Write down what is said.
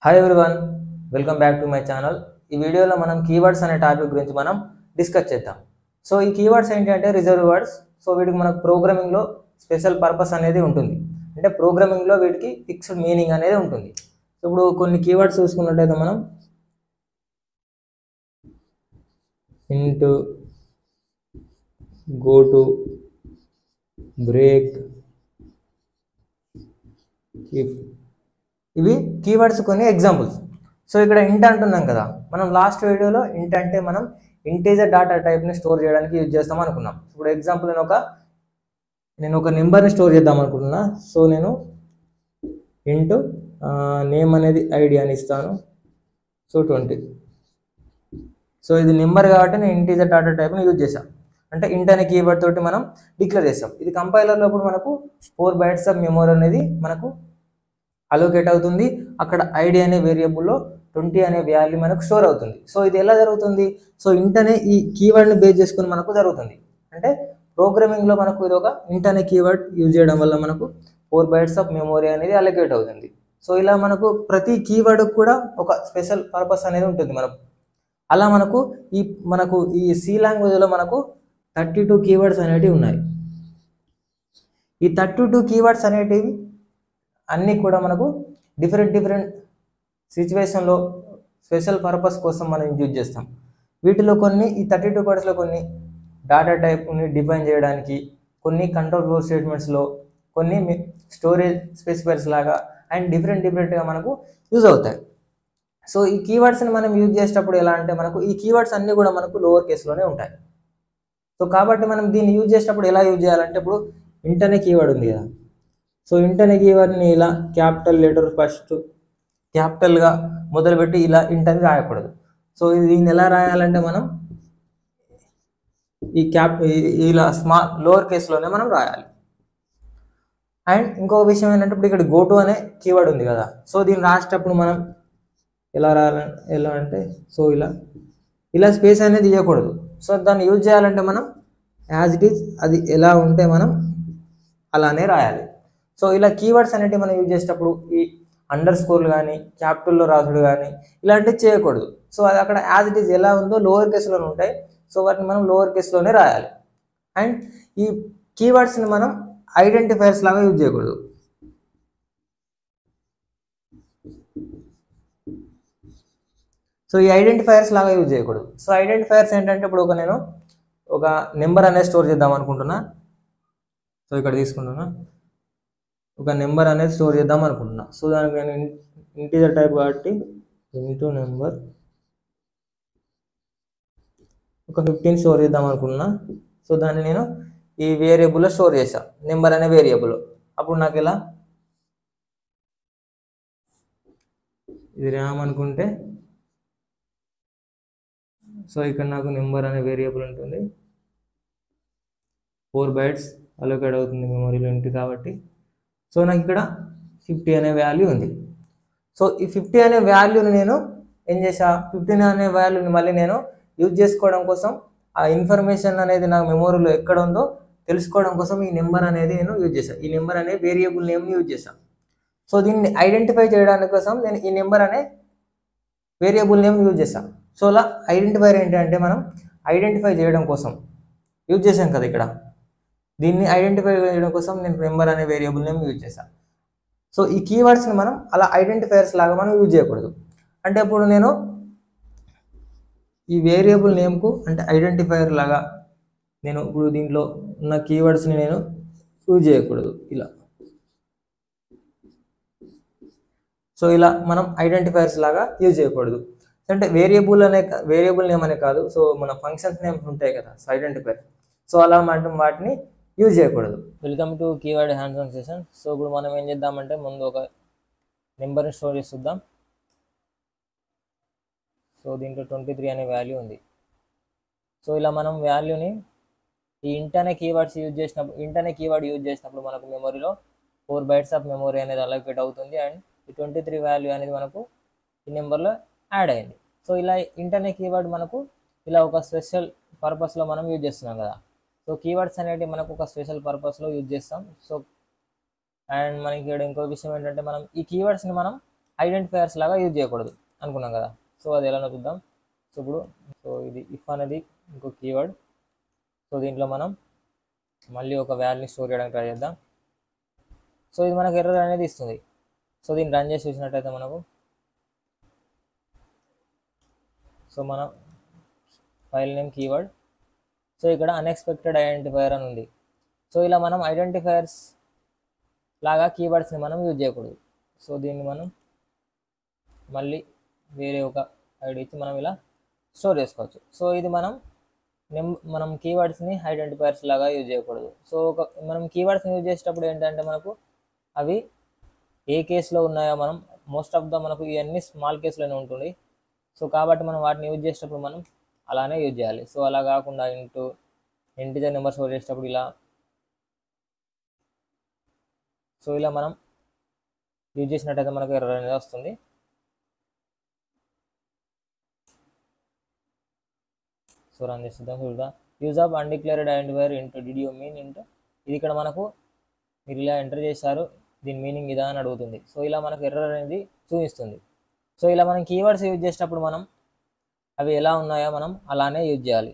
Hi everyone, welcome back to my channel. ఈ వీడియోలో మనం కీవర్డ్స్ అనే టాపిక్ గురించి మనం డిస్కస్ చేద్దాం. సో ఈ కీవర్డ్స్ ఏంటి అంటే రిజర్వ్ వర్డ్స్. సో వీటికి మనకు ప్రోగ్రామింగ్లో స్పెషల్ పర్పస్ అనేది ఉంటుంది. అంటే ప్రోగ్రామింగ్లో వీటికి ఫిక్స్డ్ మీనింగ్ అనేది ఉంటుంది. సో ఇప్పుడు కొన్ని కీవర్డ్స్ చూసుకున్నట్టయితే మనం ఇంట్, గో టు, బ్రేక్, ఇఫ్, ఇవి కీవర్డ్స్ కొన్ని ఎగ్జాంపుల్స్. సో ఇక్కడ ఇంట్ అంటున్నాం కదా, మనం లాస్ట్ వీడియోలో ఇంట్ అంటే మనం ఇంటీజర్ డాటా టైప్ని స్టోర్ చేయడానికి యూజ్ చేస్తాం అనుకున్నాం. ఇప్పుడు ఎగ్జాంపుల్ నేను ఒక నెంబర్ని స్టోర్ చేద్దాం అనుకుంటున్నా. సో నేను ఇంట్ నేమ్ అనేది ఐడి అని ఇస్తాను. సో 20. సో ఇది నెంబర్ కాబట్టి నేను ఇంటీజర్ డాటా టైప్ని యూజ్ చేశాను. అంటే ఇంట్ అనే కీవర్డ్ తోటి మనం డిక్లేర్ చేస్తాం. ఇది కంపైలర్లో ఇప్పుడు మనకు 4 bytes ఆఫ్ మెమరీ అనేది మనకు అలోకేట్ అవుతుంది. అక్కడ ఐడి అనే వేరియబుల్లో 20 అనే వాల్యూ మనకు స్టోర్ అవుతుంది. సో ఇది ఎలా జరుగుతుంది? సో ఇంట్ అనే ఈ కీవర్డ్ని బేస్ చేసుకుని మనకు జరుగుతుంది. అంటే ప్రోగ్రామింగ్లో మనకు ఇది ఒక ఇంట్ అనే కీవర్డ్ యూజ్ చేయడం వల్ల మనకు 4 bytes ఆఫ్ మెమరీ అనేది అలోకేట్ అవుతుంది. సో ఇలా ప్రతి కీవర్డ్ కూడా ఒక స్పెషల్ పర్పస్ అనేది ఉంటుంది. అలా మనకు ఈ సి లాంగ్వేజ్లో మనకు 32 కీవర్డ్స్ అనేటివి ఉన్నాయి. ఈ 32 కీవర్డ్స్ అనేటివి అన్నీ కూడా మనకు డిఫరెంట్ సిచ్యువేషన్లో స్పెషల్ పర్పస్ కోసం మనం యూజ్ చేస్తాం. వీటిలో కొన్ని, ఈ 32 కీవర్డ్స్లో కొన్ని డాటా టైప్ని డిఫైన్ చేయడానికి, కొన్ని కంట్రోల్ ఫ్లో స్టేట్మెంట్స్లో, కొన్ని స్టోరేజ్ స్పెసిఫైర్స్ లాగా అండ్ డిఫరెంట్గా మనకు యూజ్ అవుతాయి. సో ఈ కీవర్డ్స్ని మనం యూజ్ చేసేటప్పుడు ఎలా అంటే మనకు ఈ కీవర్డ్స్ అన్నీ కూడా మనకు లోవర్ కేసులోనే ఉంటాయి. సో కాబట్టి మనం దీన్ని యూజ్ చేసేటప్పుడు ఎలా యూజ్ చేయాలంటే, ఇప్పుడు ఇంట్ అనే కీవర్డ్ ఉంది కదా. సో ఇంట్ అనే కీవర్డ్ని ఇలా క్యాపిటల్ లెటర్ ఫస్ట్ క్యాపిటల్గా మొదలుపెట్టి ఇలా ఇంట్ అని రాయకూడదు. సో దీన్ని ఎలా రాయాలంటే మనం ఇలా స్మాల్ లోవర్ కేసులోనే మనం రాయాలి. అండ్ ఇంకొక విషయం ఏంటంటే, ఇప్పుడు ఇక్కడ గో టు అనే కీవర్డ్ ఉంది కదా. సో దీన్ని రాసేటప్పుడు మనం ఎలా అంటే సో ఇలా స్పేస్ అనేది ఇవ్వకూడదు. సో దాన్ని యూజ్ చేయాలంటే మనం యాజ్ ఇట్ ఈజ్ అది ఎలా ఉంటే మనం అలానే రాయాలి. సో ఇలా కీవర్డ్స్ అనేటివి మనం యూజ్ చేసేటప్పుడు ఈ అండర్ స్కోర్లు కానీ, క్యాపిటల్లో రాసుడు కానీ ఇలాంటివి చేయకూడదు. సో అది అక్కడ యాజ్ ఇట్ ఈజ్ ఎలా ఉందో లోవర్ కేసులోనే ఉంటాయి. సో వాటిని మనం లోవర్ కేసులోనే రాయాలి. అండ్ ఈ కీవర్డ్స్ని మనం ఐడెంటిఫైర్స్ లాగా యూజ్ చేయకూడదు. సో ఈ ఐడెంటిఫైర్స్ లాగా యూజ్ చేయకూడదు. సో ఐడెంటిఫైర్స్ ఏంటంటే, ఇప్పుడు నేను ఒక నెంబర్ అనేది స్టోర్ చేద్దాం అనుకుంటున్నా. సో ఇక్కడ తీసుకుంటున్నా, ఒక నెంబర్ అనేది స్టోర్ చేద్దాం అనుకుంటున్నా. సో దానికి నేను ఇంటీజర్ టైప్ కాబట్టి ఇంటూ నెంబర్ ఒక 15 స్టోర్ చేద్దాం అనుకుంటున్నా. సో దాన్ని నేను ఈ వేరియబుల్లో స్టోర్ చేశాను, నెంబర్ అనే వేరియబుల్. అప్పుడు నాకు ఇలా ఇది ర్యామ్ అనుకుంటే, సో ఇక్కడ నాకు నెంబర్ అనే వేరియబుల్ ఉంటుంది. 4 bytes అలోకేట్ అవుతుంది మెమరీలో ఇంటి కాబట్టి. సో నాకు ఇక్కడ 50 అనే వాల్యూ ఉంది. సో ఈ 50 అనే వాల్యూని నేను ఏం చేసా, 15 అనే వాల్యూని మళ్ళీ నేను యూజ్ చేసుకోవడం కోసం, ఆ ఇన్ఫర్మేషన్ అనేది నాకు మెమరీలో ఎక్కడ ఉందో తెలుసుకోవడం కోసం ఈ నెంబర్ అనేది నేను యూజ్ చేశాను. ఈ నెంబర్ అనే వేరియబుల్ నేమ్ని యూజ్ చేశాను. సో దీన్ని ఐడెంటిఫై చేయడానికి కోసం నేను ఈ నెంబర్ అనే వేరియబుల్ నేమ్ని యూజ్ చేశాను. సో అలా ఐడెంటిఫైర్ ఏంటంటే మనం ఐడెంటిఫై చేయడం కోసం యూజ్ చేశాం కదా. ఇక్కడ దీన్ని ఐడెంటిఫై చేయడం కోసం నేను నెంబర్ అనే వేరియబుల్ నేమ్ యూజ్ చేశాను. సో ఈ కీవర్డ్స్ని మనం అలా ఐడెంటిఫైర్స్ లాగా మనం యూజ్ చేయకూడదు. అంటే ఇప్పుడు నేను ఈ వేరియబుల్ నేమ్కు అంటే ఐడెంటిఫైర్ లాగా నేను ఇప్పుడు దీంట్లో ఉన్న కీవర్డ్స్ని నేను యూజ్ చేయకూడదు ఇలా. సో ఇలా మనం ఐడెంటిఫైర్స్ లాగా యూజ్ చేయకూడదు. అంటే వేరియబుల్ నేమ్ అనే కాదు, సో మన ఫంక్షన్స్ నేమ్స్ ఉంటాయి కదా, సో ఐడెంటిఫైర్. సో అలా మనం వాటిని యూజ్ చేయకూడదు. Welcome to keyword hands on session. So ఇప్పుడు మనం ఏం చేద్దామంటే, ముందు ఒక నెంబర్ని స్టోర్ చేద్దాం. సో దీంట్లో 23 అనే వాల్యూ ఉంది. సో ఇలా మనం వాల్యూని ఈ ఇంట్ అనే కీవర్డ్ యూజ్ చేసినప్పుడు మనకు మెమరీలో 4 bytes ఆఫ్ మెమరీ అనేది అలోకేట్ అవుతుంది. అండ్ ఈ 23 వాల్యూ అనేది మనకు ఈ నెంబర్లో యాడ్ అయింది. సో ఇలా ఇంట్ అనే కీవర్డ్ మనకు ఇలా ఒక స్పెషల్ పర్పస్లో మనం యూజ్ చేస్తున్నాం కదా. సో కీవర్డ్స్ అనేవి మనకు ఒక స్పెషల్ పర్పస్లో యూజ్ చేస్తాం. సో అండ్ మనకి ఇక్కడ ఇంకో విషయం ఏంటంటే, మనం ఈ కీవర్డ్స్ని మనం ఐడెంటిఫైయర్స్ లాగా యూజ్ చేయకూడదు అనుకున్నాం కదా. సో అది ఎలా చూద్దాం. సో ఇప్పుడు ఇది ఇఫ్ అనేది ఇంకో కీవర్డ్. సో దీంట్లో మనం మళ్ళీ ఒక వాల్యూని స్టోర్ చేయడానికి ట్రై చేద్దాం. సో ఇది మనకు ఎర్రర్ అనేది ఇస్తుంది. సో దీన్ని రన్ చేసి చూసినట్టయితే మనకు సో మన ఫైల్ నేమ్ కీవర్డ్. సో ఇక్కడ అన్ఎక్స్పెక్టెడ్ ఐడెంటిఫైయర్ అని ఉంది. సో ఇలా మనం ఐడెంటిఫైయర్స్ లాగా కీవర్డ్స్ని మనం యూజ్ చేయకూడదు. సో దీన్ని మనం మళ్ళీ వేరే ఒక ఐడి ఇచ్చి మనం ఇలా స్టోర్ చేసుకోవచ్చు. సో ఇది మనం కీవర్డ్స్ని ఐడెంటిఫైయర్స్ లాగా యూజ్ చేయకూడదు. సో మనం కీవర్డ్స్ని యూజ్ చేసేటప్పుడు ఏంటంటే మనకు అవి ఏ కేసులో ఉన్నాయో మనం మోస్ట్ ఆఫ్ మనకు ఇవన్నీ స్మాల్ కేసులోనే ఉంటుంది. సో కాబట్టి మనం వాటిని యూజ్ చేసేటప్పుడు మనం అలానే యూజ్ చేయాలి. సో అలా కాకుండా ఇంటిజర్ నెంబర్ స్టోర్ చేసేటప్పుడు ఇలా మనం యూజ్ చేసినట్టయితే మనకు ఎర్రర్ అనేది వస్తుంది. సో రన్ చేద్దాం. చూద్దాం. Use of undeclared identifier into did you mean into ఇది ఇక్కడ మనకు మీరు ఇలా ఎంటర్ చేశారు, దీని మీనింగ్ ఇదా అని అడుగుతుంది. సో ఇలా మనకు ఎర్రర్ అనేది చూపిస్తుంది. సో ఇలా మనం కీవర్డ్స్ యూజ్ చేసేటప్పుడు మనం అవి ఎలా ఉన్నాయో మనం అలానే యూజ్ చేయాలి.